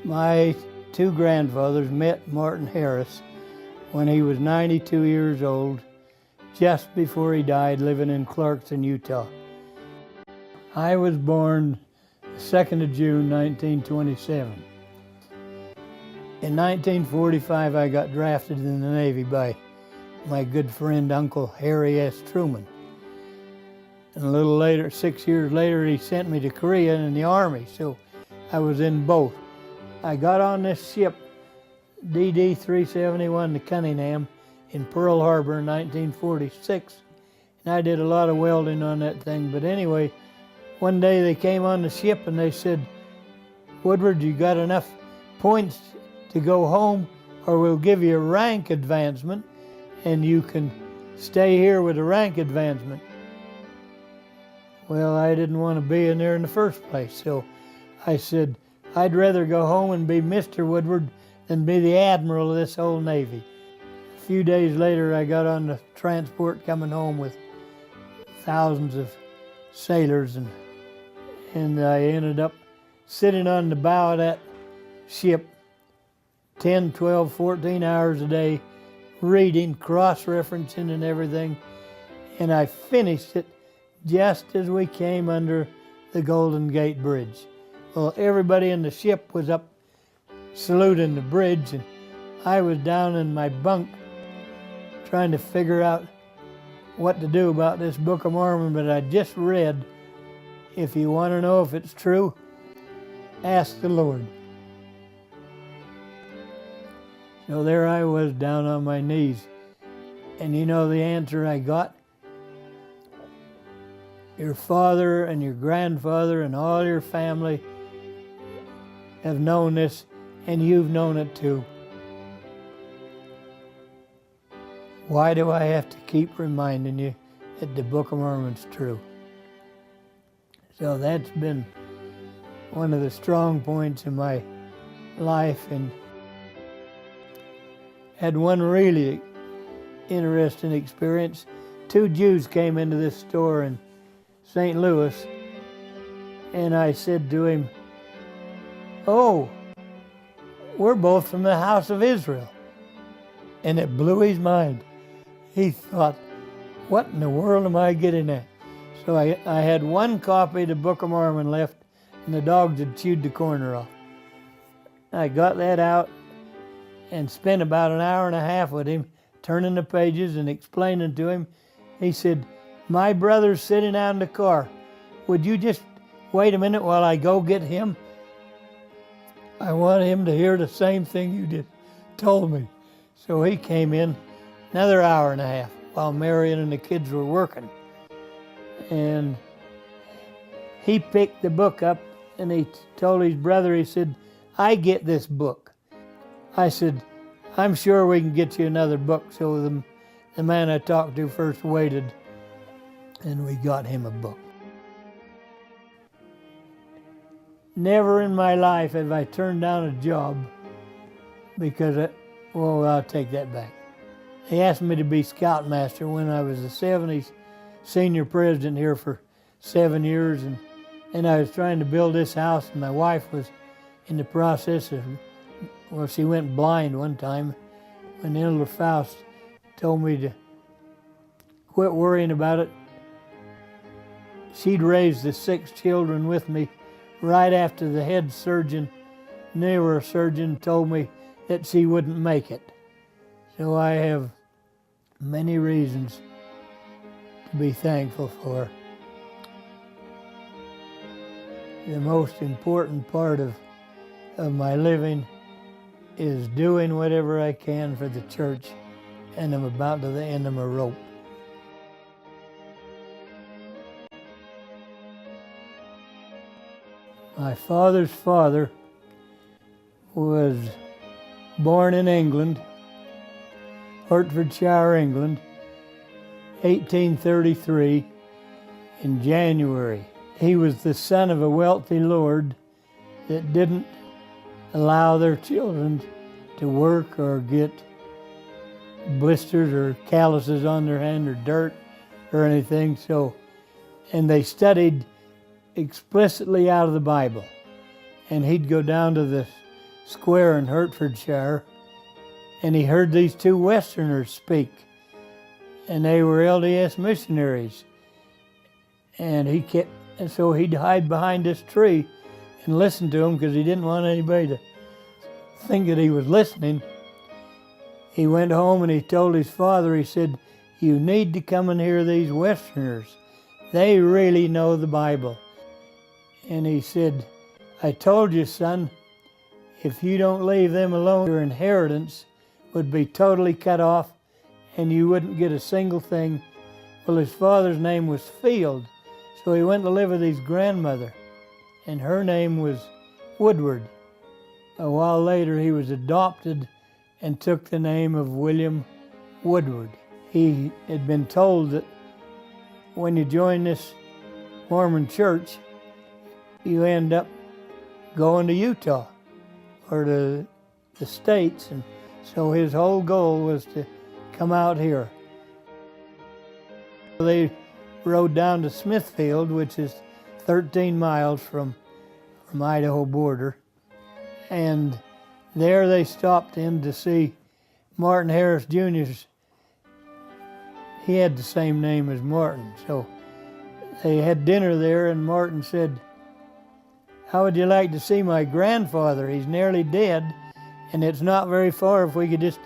My two grandfathers met Martin Harris when he was 92 years old, just before he died, living in Clarkson, Utah. I was born the 2nd of June, 1927. In 1945, I got drafted in the Navy by my good friend, Uncle Harry S. Truman. And a little later, 6 years later, he sent me to Korea in the Army, so I was in both. I got on this ship, DD-371, the Cunningham, in Pearl Harbor in 1946, and I did a lot of welding on that thing. But anyway, one day they came on the ship and they said, "Woodward, you got enough points to go home, or we'll give you a rank advancement and you can stay here with a rank advancement." Well, I didn't want to be in there in the first place, so I said, I'd rather go home and be Mr. Woodward than be the admiral of this whole Navy. A few days later, I got on the transport coming home with thousands of sailors, and I ended up sitting on the bow of that ship 10, 12, 14 hours a day, reading, cross-referencing and everything, and I finished it just as we came under the Golden Gate Bridge. Well, everybody in the ship was up saluting the bridge, and I was down in my bunk trying to figure out what to do about this Book of Mormon, but I just read, "If you want to know if it's true, ask the Lord." So there I was down on my knees, and you know the answer I got? Your father and your grandfather and all your family have known this, and you've known it too. Why do I have to keep reminding you that the Book of Mormon's true? So that's been one of the strong points in my life, and had one really interesting experience. Two Jews came into this store in St. Louis, and I said to him, "Oh, we're both from the house of Israel." And it blew his mind. He thought, what in the world am I getting at? So I had one copy of the Book of Mormon left, and the dogs had chewed the corner off. I got that out and spent about an hour and a half with him, turning the pages and explaining to him. He said, "My brother's sitting out in the car. Would you just wait a minute while I go get him? I want him to hear the same thing you just told me." So he came in another hour and a half while Marion and the kids were working. And he picked the book up and he told his brother, he said, "I get this book." I said, "I'm sure we can get you another book." So the man I talked to first waited, and we got him a book. Never in my life have I turned down a job because, I'll take that back. They asked me to be scoutmaster when I was the 70s senior president here for 7 years, and I was trying to build this house, and my wife was in the process of, she went blind one time when Elder Faust told me to quit worrying about it. She'd raised the 6 children with me right after the head surgeon, neurosurgeon, told me that she wouldn't make it. So I have many reasons to be thankful for. The most important part of my living is doing whatever I can for the church, and I'm about to the end of my rope. My father's father was born in England, Hertfordshire, England, 1833, in January. He was the son of a wealthy lord that didn't allow their children to work or get blisters or calluses on their hand or dirt or anything. And they studied explicitly out of the Bible. And he'd go down to the square in Hertfordshire, and he heard these two Westerners speak, and they were LDS missionaries. And so he'd hide behind this tree and listen to them because he didn't want anybody to think that he was listening. He went home and he told his father, he said, "You need to come and hear these Westerners. They really know the Bible." And he said, "I told you, son, if you don't leave them alone, your inheritance would be totally cut off and you wouldn't get a single thing." Well, his father's name was Field, so he went to live with his grandmother, and her name was Woodward. A while later, he was adopted and took the name of William Woodward. He had been told that when you join this Mormon church, you end up going to Utah or to the States, and so his whole goal was to come out here. They rode down to Smithfield, which is 13 miles from Idaho border, and there they stopped in to see Martin Harris Jr.'s. He had the same name as Martin, so they had dinner there, and Martin said, "How would you like to see my grandfather? He's nearly dead, and it's not very far if we could just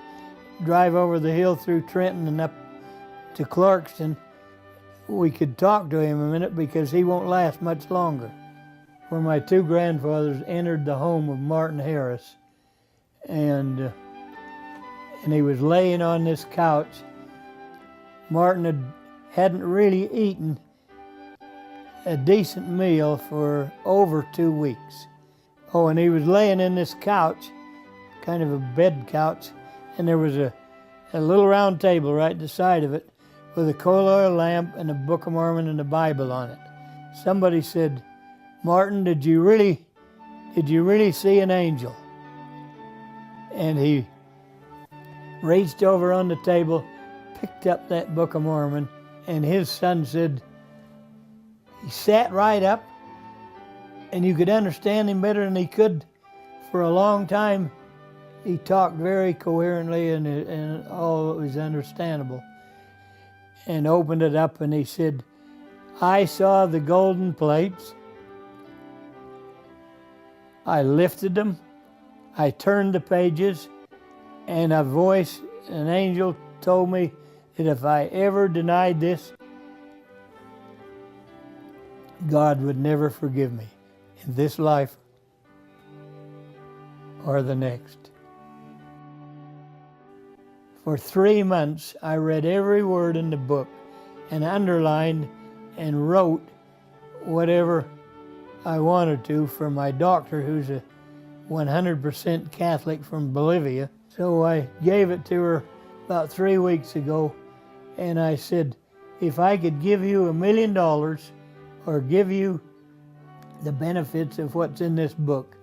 drive over the hill through Trenton and up to Clarkston. We could talk to him a minute because he won't last much longer." Where my two grandfathers entered the home of Martin Harris, and he was laying on this couch. Martin hadn't really eaten a decent meal for over 2 weeks. Oh, and he was laying in this couch, kind of a bed couch, and there was a little round table right at the side of it with a coal oil lamp and a Book of Mormon and a Bible on it. Somebody said, "Martin, did you really see an angel?" And he reached over on the table, picked up that Book of Mormon, and his son said, he sat right up, and you could understand him better than he could for a long time. He talked very coherently, and all was understandable. And opened it up, and he said, "I saw the golden plates. I lifted them, I turned the pages, and a voice, an angel, told me that if I ever denied this, God would never forgive me in this life or the next." For 3 months, I read every word in the book and underlined and wrote whatever I wanted to for my doctor, who's a 100% Catholic from Bolivia. So I gave it to her about 3 weeks ago, and I said, "If I could give you $1 million or give you the benefits of what's in this book,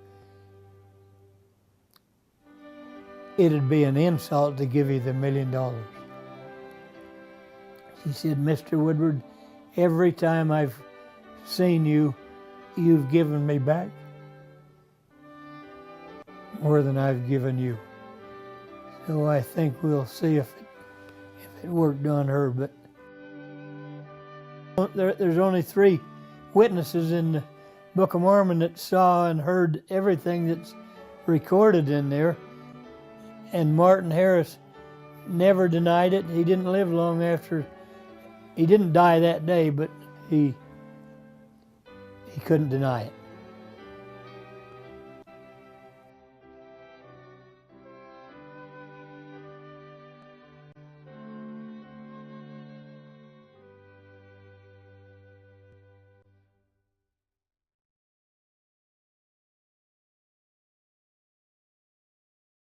it'd be an insult to give you the $1 million." She said, "Mr. Woodward, every time I've seen you, you've given me back more than I've given you." So I think we'll see if it worked on her. But there's only 3 witnesses in the Book of Mormon that saw and heard everything that's recorded in there. And Martin Harris never denied it. He didn't live long after. He didn't die that day, but he couldn't deny it.